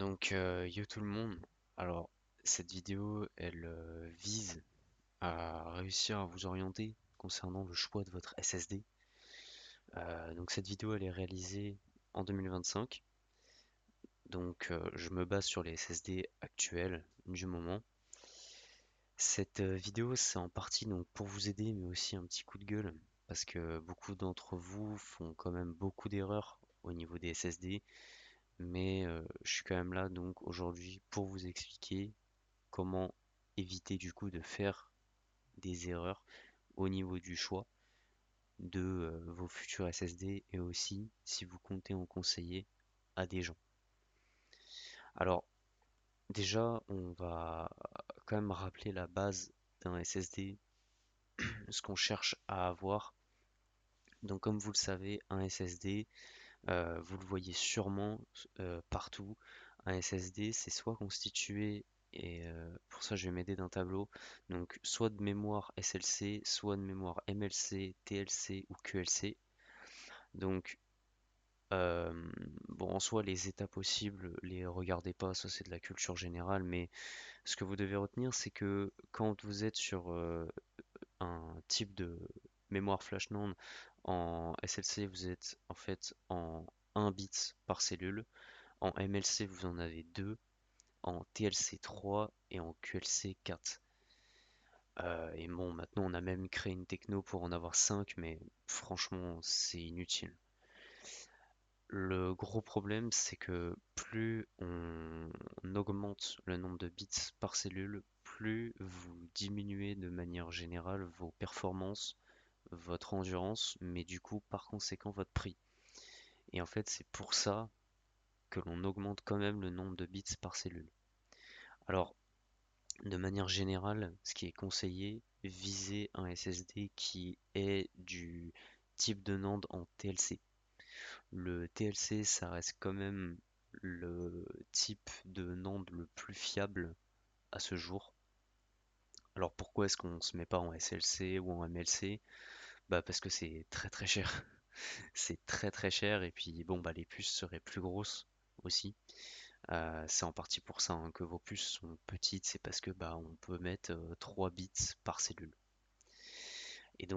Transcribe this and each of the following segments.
Yo tout le monde. Alors, cette vidéo, elle vise à réussir à vous orienter concernant le choix de votre SSD. Cette vidéo, elle est réalisée en 2025. Je me base sur les SSD actuels du moment. Cette vidéo, c'est en partie donc pour vous aider, mais aussi un petit coup de gueule, parce que beaucoup d'entre vous font quand même beaucoup d'erreurs au niveau des SSD. Mais je suis quand même là donc aujourd'hui pour vous expliquer comment éviter du coup de faire des erreurs au niveau du choix de vos futurs SSD et aussi si vous comptez en conseiller à des gens. Alors déjà, on va quand même rappeler la base d'un SSD, ce qu'on cherche à avoir. Donc comme vous le savez, un SSD, vous le voyez sûrement partout. Un SSD, c'est soit constitué, et pour ça je vais m'aider d'un tableau, donc soit de mémoire SLC, soit de mémoire MLC, TLC ou QLC. Donc, euh, bon, en soi, les états possibles, les regardez pas, ça c'est de la culture générale, mais ce que vous devez retenir, c'est que quand vous êtes sur un type de mémoire flash NAND en SLC, vous êtes en fait en 1 bit par cellule. En MLC, vous en avez 2, en TLC 3 et en QLC 4. Et bon, maintenant on a même créé une techno pour en avoir 5, mais franchement, c'est inutile. Le gros problème, c'est que plus on augmente le nombre de bits par cellule, plus vous diminuez de manière générale vos performances, votre endurance, mais du coup, par conséquent, votre prix. Et en fait, c'est pour ça que l'on augmente quand même le nombre de bits par cellule. Alors, de manière générale, ce qui est conseillé, visez un SSD qui est du type de NAND en TLC. Le TLC, ça reste quand même le type de NAND le plus fiable à ce jour. Alors pourquoi est-ce qu'on se met pas en SLC ou en MLC? Bah parce que c'est très très cher. C'est très très cher et puis bon bah les puces seraient plus grosses aussi. C'est en partie pour ça hein, que vos puces sont petites, c'est parce que bah on peut mettre 3 bits par cellule. Et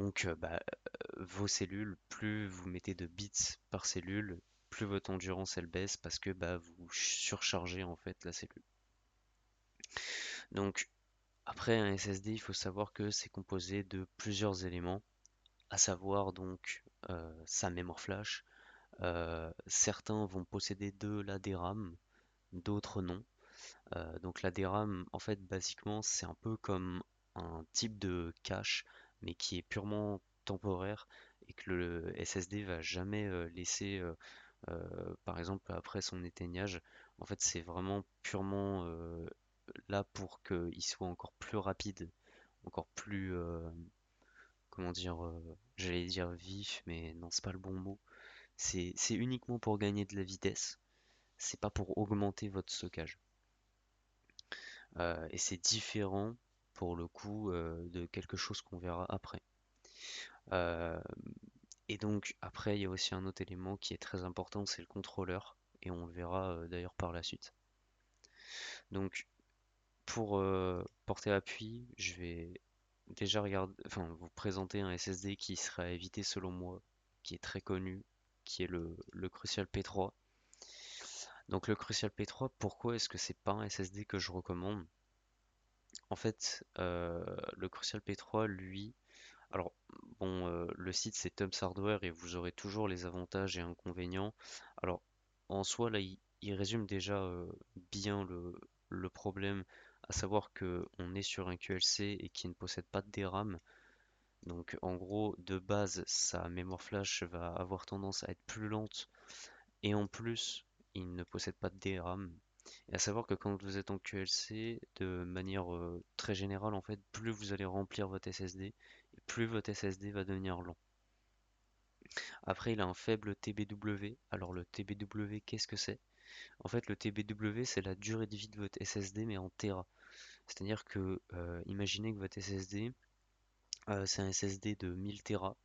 vos cellules, plus vous mettez de bits par cellule, plus votre endurance elle baisse parce que bah vous surchargez en fait la cellule. Donc après un SSD, il faut savoir que c'est composé de plusieurs éléments, à savoir donc sa mémoire flash. Certains vont posséder de la DRAM, d'autres non. Donc la DRAM, en fait, basiquement, c'est un peu comme un type de cache, mais qui est purement temporaire et que le SSD va jamais laisser, par exemple, après son éteignage. En fait, c'est vraiment purement là pour qu'il soit encore plus rapide, encore plus, comment dire, j'allais dire vif, mais non, c'est pas le bon mot. C'est uniquement pour gagner de la vitesse, c'est pas pour augmenter votre stockage. Et c'est différent pour le coup de quelque chose qu'on verra après. Euh, et donc après, il y a aussi un autre élément qui est très important, c'est le contrôleur, et on le verra d'ailleurs par la suite. Donc pour porter appui, je vais déjà regarder, enfin vous présenter un SSD qui serait à éviter selon moi, qui est très connu, qui est le Crucial P3. Donc le Crucial P3, pourquoi est-ce que c'est pas un SSD que je recommande? En fait, le Crucial P3, lui, alors bon, le site c'est Tums Hardware et vous aurez toujours les avantages et inconvénients. Alors en soi, là, il résume déjà bien le problème, à savoir que on est sur un QLC et qui ne possède pas de DRAM. Donc en gros, de base, sa mémoire flash va avoir tendance à être plus lente et en plus, il ne possède pas de DRAM. Et à savoir que quand vous êtes en QLC, de manière très générale, en fait, plus vous allez remplir votre SSD, et plus votre SSD va devenir lent. Après, il a un faible TBW. Alors le TBW, qu'est-ce que c'est? En fait, le TBW, c'est la durée de vie de votre SSD, mais en Tera. C'est-à-dire que, imaginez que votre SSD, c'est un SSD de 1000 Tera.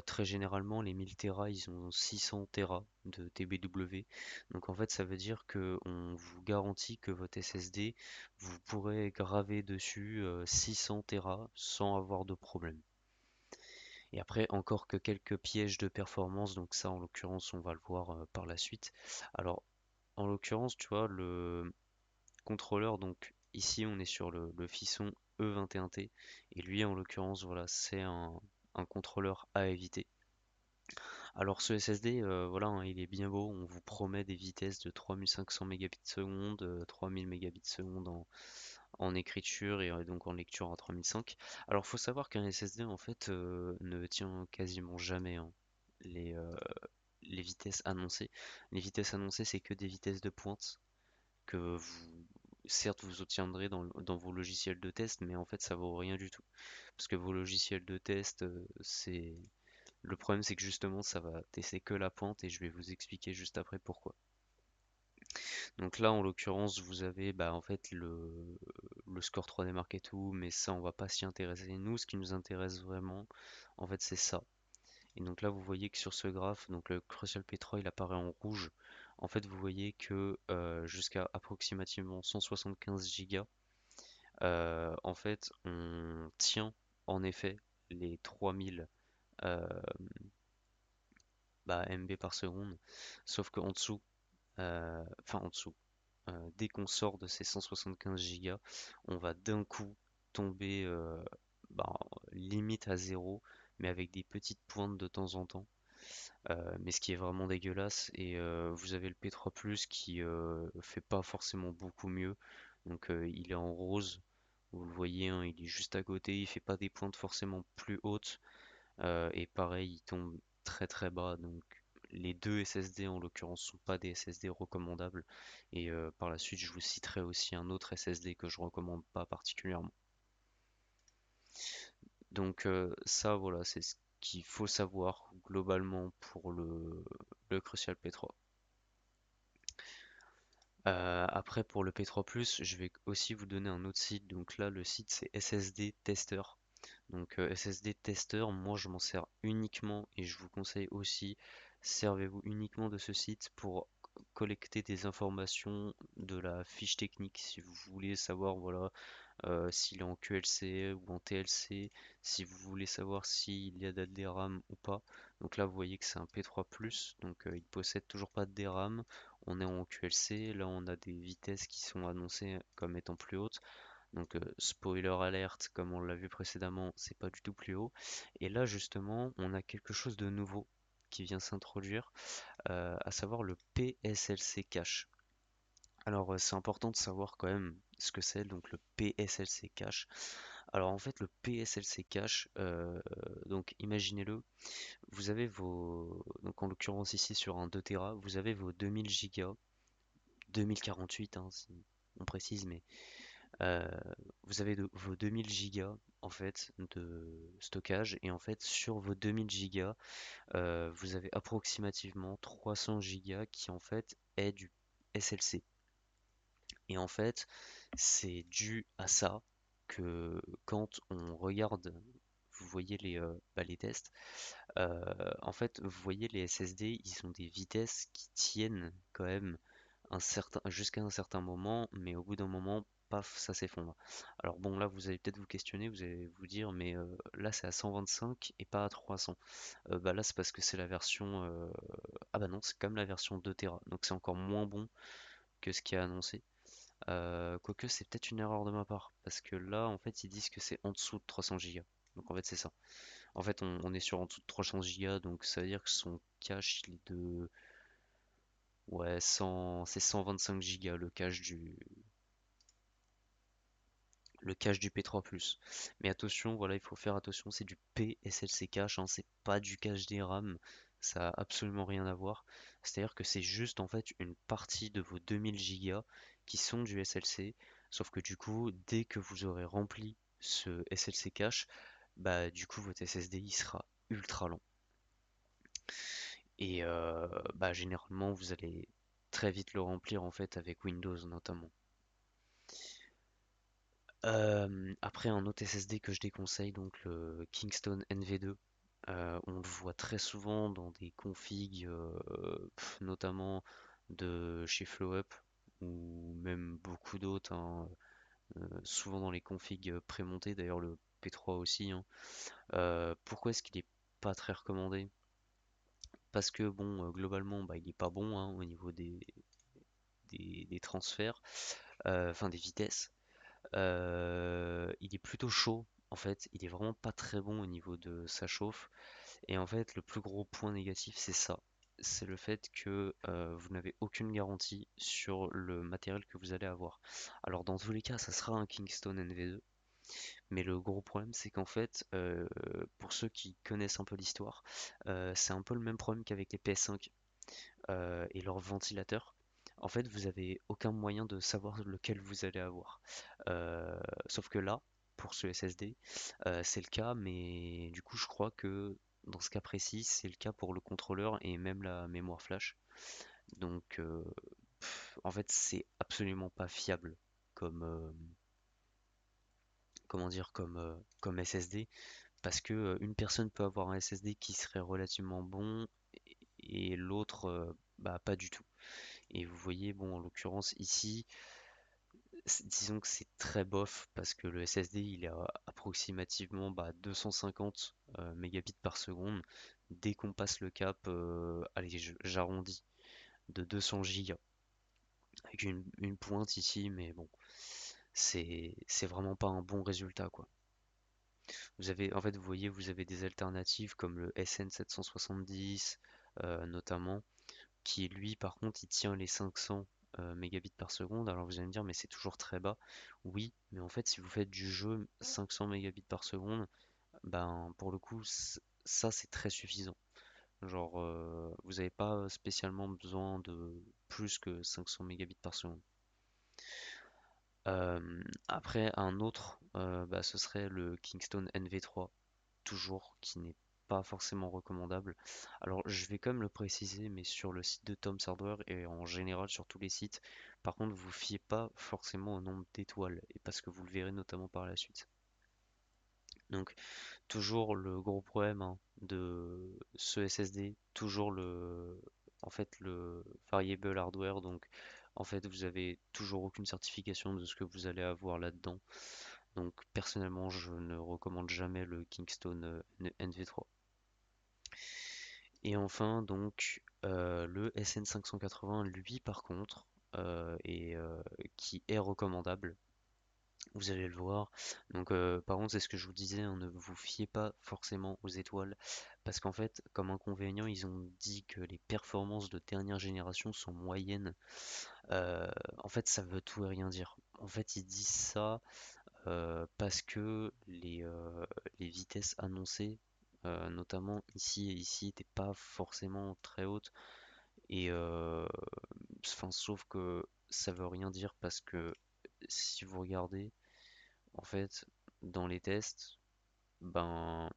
Très généralement, les 1000 Tera, ils ont 600 Tera de TBW. Donc en fait, ça veut dire que on vous garantit que votre SSD, vous pourrez graver dessus 600 Tera sans avoir de problème. Et après, encore que quelques pièges de performance, donc ça en l'occurrence, on va le voir par la suite. Alors, en l'occurrence, tu vois, le contrôleur, donc ici on est sur le Fisson E21T, et lui en l'occurrence, voilà, c'est un contrôleur à éviter. Alors ce SSD, voilà, hein, il est bien beau, on vous promet des vitesses de 3500 mégabits seconde, 3000 mégabits seconde en écriture et donc en lecture à 3005. Alors faut savoir qu'un SSD en fait ne tient quasiment jamais, hein, les, euh, les vitesses annoncées. Les vitesses annoncées c'est que des vitesses de pointe que vous, certes vous obtiendrez dans vos logiciels de test, mais en fait ça vaut rien du tout. Parce que vos logiciels de test, c'est le problème, c'est que justement, ça va tester que la pente et je vais vous expliquer juste après pourquoi. Donc là, en l'occurrence, vous avez bah, en fait le score 3D Mark et tout, mais ça, on va pas s'y intéresser. Nous, ce qui nous intéresse vraiment, en fait, c'est ça. Et donc là, vous voyez que sur ce graphe, donc le Crucial P3, il apparaît en rouge. En fait, vous voyez que jusqu'à approximativement 175 Go, en fait, on tient en effet les 3000 euh, MB par seconde, sauf qu'en dessous, enfin en dessous, dès qu'on sort de ces 175 Go, on va d'un coup tomber bah, limite à zéro, mais avec des petites pointes de temps en temps. Mais ce qui est vraiment dégueulasse, et vous avez le P3 Plus qui fait pas forcément beaucoup mieux. Donc il est en rose, vous le voyez, hein, il est juste à côté, il fait pas des pointes forcément plus hautes. Et pareil, il tombe très très bas. Donc les deux SSD en l'occurrence sont pas des SSD recommandables. Et par la suite, je vous citerai aussi un autre SSD que je recommande pas particulièrement. Donc ça, voilà, c'est ce qu'il faut savoir globalement pour le Crucial P3. Après, pour le P3+, je vais aussi vous donner un autre site. Donc là, le site c'est SSD Tester. Donc SSD Tester, moi je m'en sers uniquement et je vous conseille aussi, servez-vous uniquement de ce site pour collecter des informations de la fiche technique. Si vous voulez savoir, voilà, s'il est en QLC ou en TLC, si vous voulez savoir s'il y a de la DRAM ou pas. Donc là, vous voyez que c'est un P3+, donc il possède toujours pas de DRAM. On est en QLC, là on a des vitesses qui sont annoncées comme étant plus hautes. Donc spoiler alerte, comme on l'a vu précédemment, c'est pas du tout plus haut. Et là justement, on a quelque chose de nouveau qui vient s'introduire, à savoir le PSLC cache. Alors c'est important de savoir quand même ce que c'est donc le PSLC cache. Alors en fait le PSLC cache, donc imaginez-le, vous avez vos, donc en l'occurrence ici sur un 2 Tera, vous avez vos 2000 Go, 2048 hein, si on précise, mais euh, vous avez vos 2000 Go en fait de stockage et en fait sur vos 2000 Go, vous avez approximativement 300 Go qui en fait est du SLC. Et en fait, c'est dû à ça que quand on regarde, vous voyez les tests, en fait, vous voyez les SSD, ils ont des vitesses qui tiennent quand même jusqu'à un certain moment, mais au bout d'un moment, paf, ça s'effondre. Alors bon, là, vous allez peut-être vous questionner, vous allez vous dire, mais là, c'est à 125 et pas à 300. Bah là, c'est parce que c'est la version... Ah bah non, c'est quand même la version 2 Tera, donc c'est encore moins bon que ce qui est annoncé. Quoique c'est peut-être une erreur de ma part, parce que là en fait ils disent que c'est en dessous de 300 Go. Donc en fait c'est ça. En fait on est sur en dessous de 300 Go, donc ça veut dire que son cache il est de... Ouais, 100, c'est 125 Go le cache du P3+. Mais attention, voilà, il faut faire attention, c'est du PSLC cache, hein, c'est pas du cache des RAM, ça a absolument rien à voir. C'est-à-dire que c'est juste en fait une partie de vos 2000 Go qui sont du SLC, sauf que du coup, dès que vous aurez rempli ce SLC cache, bah du coup votre SSD il sera ultra lent. Et bah généralement vous allez très vite le remplir en fait avec Windows notamment. Après un autre SSD que je déconseille, donc le Kingston NV2. On le voit très souvent dans des configs, notamment de chez FlowUp ou même beaucoup d'autres, hein, souvent dans les configs prémontés, d'ailleurs le P3 aussi, hein. Pourquoi est-ce qu'il est pas très recommandé? Parce que bon, globalement, bah, il est pas bon, hein, au niveau des transferts, enfin des vitesses. Il est plutôt chaud, en fait. Il est vraiment pas très bon au niveau de sa chauffe. Et en fait, le plus gros point négatif, c'est ça. C'est le fait que vous n'avez aucune garantie sur le matériel que vous allez avoir. Alors dans tous les cas, ça sera un Kingston NV2, mais le gros problème, c'est qu'en fait, pour ceux qui connaissent un peu l'histoire, c'est un peu le même problème qu'avec les PS5 et leurs ventilateurs. En fait, vous avez aucun moyen de savoir lequel vous allez avoir. Euh, Sauf que là, pour ce SSD, c'est le cas, mais du coup, je crois que dans ce cas précis, c'est le cas pour le contrôleur et même la mémoire flash. Donc, en fait, c'est absolument pas fiable comme, comment dire, comme SSD, parce que une personne peut avoir un SSD qui serait relativement bon et l'autre, bah, pas du tout. Et vous voyez, bon, en l'occurrence ici, disons que c'est très bof parce que le SSD il est à approximativement 250 mégabits par seconde. Dès qu'on passe le cap, allez, j'arrondis, de 200 gigas avec une pointe ici, mais bon, c'est vraiment pas un bon résultat quoi. Vous avez, en fait, vous voyez, vous avez des alternatives comme le SN770 notamment qui lui par contre il tient les 500 mégabits par seconde. Alors vous allez me dire mais c'est toujours très bas. Oui, mais en fait si vous faites du jeu 500 mégabits par seconde, ben pour le coup ça c'est très suffisant. Genre vous n'avez pas spécialement besoin de plus que 500 mégabits par seconde. Après un autre, ce serait le Kingston NV3 toujours, qui n'est pas forcément recommandable. Alors, je vais quand même le préciser, mais sur le site de Tom's Hardware et en général sur tous les sites, par contre, vous fiez pas forcément au nombre d'étoiles, et parce que vous le verrez notamment par la suite. Donc, toujours le gros problème hein, de ce SSD, toujours en fait, le variable hardware. Donc, en fait, vous avez toujours aucune certification de ce que vous allez avoir là-dedans. Donc, personnellement, je ne recommande jamais le Kingston NV3. Et enfin, donc, le SN580, lui, par contre, qui est recommandable. Vous allez le voir. Donc, par contre, c'est ce que je vous disais, hein, ne vous fiez pas forcément aux étoiles, parce qu'en fait, comme inconvénient, ils ont dit que les performances de dernière génération sont moyennes. Euh, En fait, ça veut tout et rien dire. En fait, ils disent ça parce que les vitesses annoncées, notamment ici et ici, n'étaient pas forcément très hautes. Et enfin, sauf que ça veut rien dire parce que si vous regardez, en fait, dans les tests, ben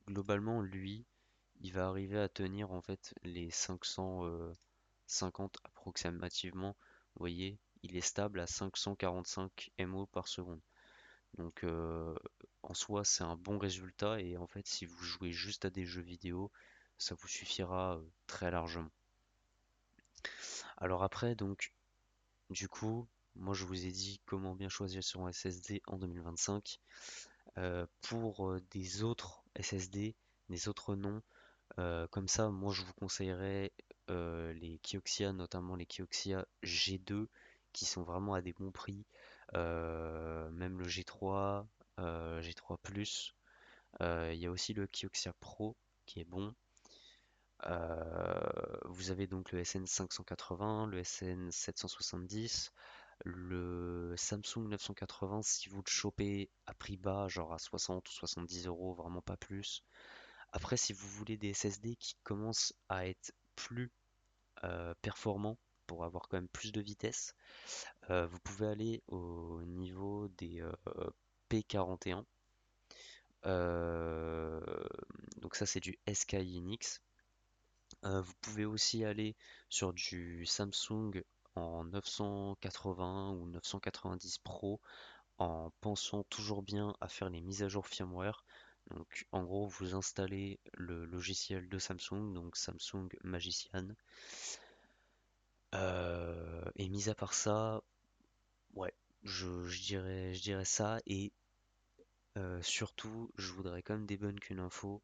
globalement, lui, il va arriver à tenir en fait les 550 approximativement. Vous voyez, il est stable à 545 MO par seconde. Donc en soi, c'est un bon résultat et en fait, si vous jouez juste à des jeux vidéo, ça vous suffira très largement. Alors après, donc, du coup, moi je vous ai dit comment bien choisir son SSD en 2025. Pour des autres SSD, des autres noms, comme ça, moi je vous conseillerais les Kioxia, notamment les Kioxia G2, qui sont vraiment à des bons prix. Même le G3, G3 Plus. Il y a aussi le Kioxia Pro qui est bon. Vous avez donc le SN580, le SN770, le Samsung 980 si vous le chopez à prix bas, genre à 60 ou 70 euros, vraiment pas plus. Après, si vous voulez des SSD qui commencent à être plus performants pour avoir quand même plus de vitesse, vous pouvez aller au niveau des P41. Euh, donc ça c'est du SK Hynix. Vous pouvez aussi aller sur du Samsung en 980 ou 990 Pro en pensant toujours bien à faire les mises à jour firmware. Donc en gros, vous installez le logiciel de Samsung, donc Samsung Magician. Et mis à part ça, ouais, je dirais ça. Et surtout, je voudrais quand même débunk une info.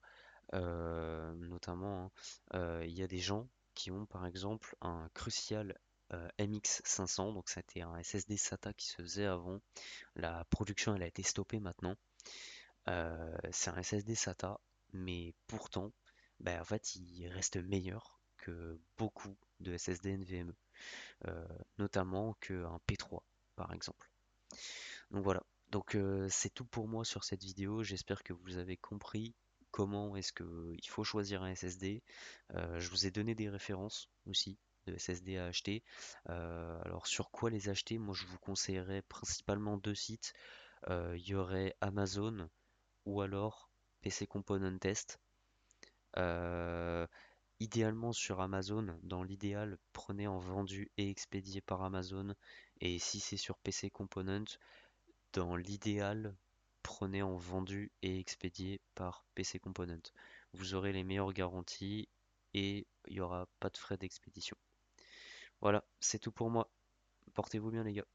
Notamment, hein, il y a des gens qui ont par exemple un Crucial MX500, donc c'était un SSD SATA qui se faisait avant. La production elle a été stoppée maintenant. C'est un SSD SATA, mais pourtant, en fait, il reste meilleur que beaucoup de SSD NVMe, notamment qu'un P3 par exemple. Donc voilà. Donc c'est tout pour moi sur cette vidéo. J'espère que vous avez compris comment est-ce que il faut choisir un SSD. Je vous ai donné des références aussi de SSD à acheter. Alors sur quoi les acheter? Moi je vous conseillerais principalement deux sites. Il y aurait Amazon ou alors PC Component Test. Euh, Idéalement sur Amazon, dans l'idéal, prenez en vendu et expédié par Amazon. Et si c'est sur PC Component, dans l'idéal, prenez en vendu et expédié par PC Component. Vous aurez les meilleures garanties et il n'y aura pas de frais d'expédition. Voilà, c'est tout pour moi. Portez-vous bien les gars.